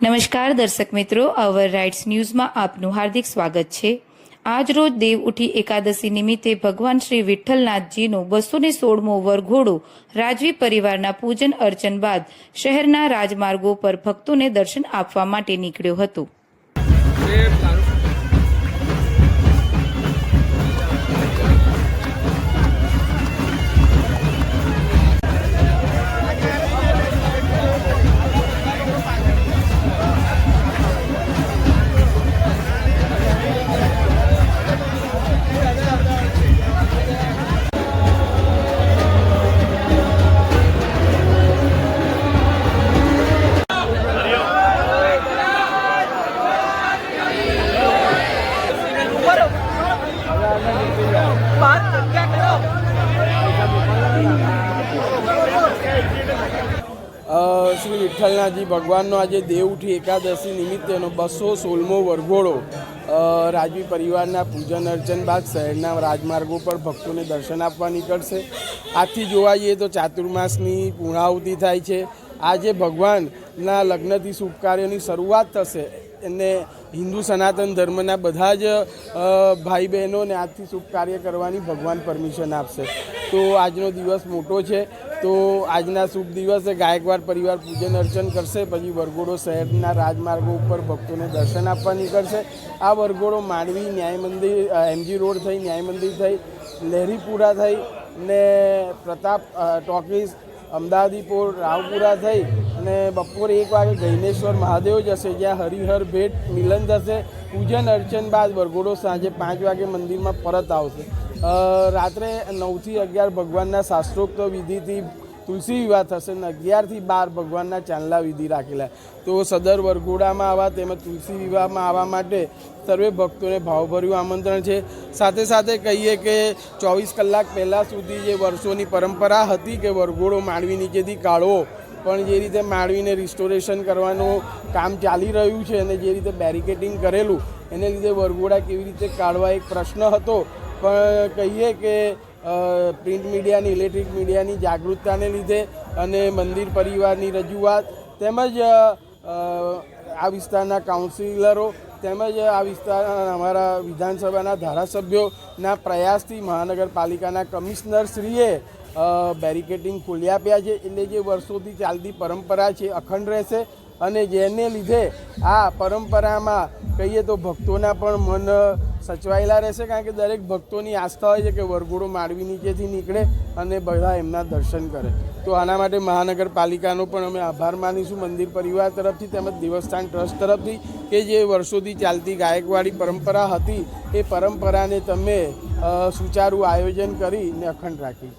નમસ્કાર દર્શક મિત્રો, અવર રાઇટ્સ ન્યૂઝમાં આપનું હાર્દિક સ્વાગત છે। આજ રોજ દેવ ઉઠી એકાદશી નિમિત્તે ભગવાન શ્રી વિઠ્ઠલનાથજીનો 216મો વરઘોડો રાજવી પરિવારના પૂજન અર્ચન બાદ શહેરના રાજમાર્ગો પર ભક્તોને દર્શન આપવા માટે નીકળ્યો હતો। શ્રી વિઠ્ઠલનાથજી ભગવાનનો આજે દેવ ઉઠી એકાદશી નિમિત્તેનો 216મો વરઘોડો રાજવી પરિવારના પૂજન અર્ચન બાદ શહેરના રાજમાર્ગો પર ભક્તોને દર્શન આપવા નીકળશે। આજથી જોવા જઈએ તો ચાતુર્માસની પૂર્ણાહુતિ થાય છે। આજે ભગવાનના લગ્નથી શુભ કાર્યોની શરૂઆત થશે અને હિન્દુ સનાતન ધર્મના બધા જ ભાઈ બહેનોને આજથી શુભ કાર્ય કરવાની ભગવાન પરમિશન આપશે। તો આજનો દિવસ મોટો છે। તો આજના શુભ દિવસે ગાયકવાડ પરિવાર પૂજન અર્ચન કરશે, પછી વરઘોડો શહેરના રાજમાર્ગો ઉપર ભક્તોને દર્શન આપવા નીકળશે। આ વરઘોડો માંડવી ન્યાય મંદિર, એમજી રોડ થઈ, ન્યાય મંદિર થઈ, લહેરીપુરા થઈ ને પ્રતાપ ટોકીઝ, અમદાવાદીપુર, રાવપુરા થઈ અને બપોરે 1 વાગે ગૈનેશ્વર મહાદેવ જશે, જ્યાં હરિહર ભેટ મિલન થશે। પૂજન અર્ચન બાદ વરઘોડો સાંજે 5 વાગે મંદિરમાં પરત આવશે। રાત્રે 9 થી 11 ભગવાનના શાસ્ત્રોક્ત વિધિથી તુલસી વિવાહ થશે અને 11 થી 12 ભગવાનના ચાંદલા વિધિ રાખેલા। તો સદર વરઘોડામાં આવવા તેમજ તુલસી વિવાહમાં આવવા માટે સર્વે ભક્તોને ભાવભર્યું આમંત્રણ છે। સાથે સાથે કહીએ કે 24 કલાક પહેલાં સુધી જે વર્ષોની પરંપરા હતી કે વરઘોડો માંડવી નીચેથી કાઢવો, પણ જે રીતે માંડવીને રિસ્ટોરેશન કરવાનું કામ ચાલી રહ્યું છે અને જે રીતે બેરિકેડિંગ કરેલું એને લીધે વરઘોડા કેવી રીતે કાઢવા એક પ્રશ્ન હતો। પણ કહીએ કે પ્રિન્ટ મીડિયાની, ઇલેક્ટ્રિક મીડિયાની જાગૃતતાને લીધે અને મંદિર પરિવારની રજૂઆત તેમજ આ વિસ્તારના કાઉન્સિલરો તેમજ આ વિસ્તારના અમારા વિધાનસભાના ધારાસભ્યોના પ્રયાસથી મહાનગરપાલિકાના કમિશનરશ્રીએ બેરિકેડિંગ ખોલી આપ્યા છે। એટલે જે વર્ષોથી ચાલતી પરંપરા છે અખંડ રહેશે અને જેને લીધે આ પરંપરામાં કહીએ તો ભક્તોના પણ મન સચવાયેલા રહેશે, કારણ કે દરેક ભક્તોની આસ્થા હોય છે કે વરઘોડો માંડવી નીચેથી નીકળે અને બધા એમના દર્શન કરે। તો આના માટે મહાનગરપાલિકાનો પણ અમે આભાર માનીશું મંદિર પરિવાર તરફથી તેમજ દેવસ્થાન ટ્રસ્ટ તરફથી કે જે વર્ષોથી ચાલતી ગાયકવાડી પરંપરા હતી એ પરંપરાને તમે સુચારું આયોજન કરીને અખંડ રાખી।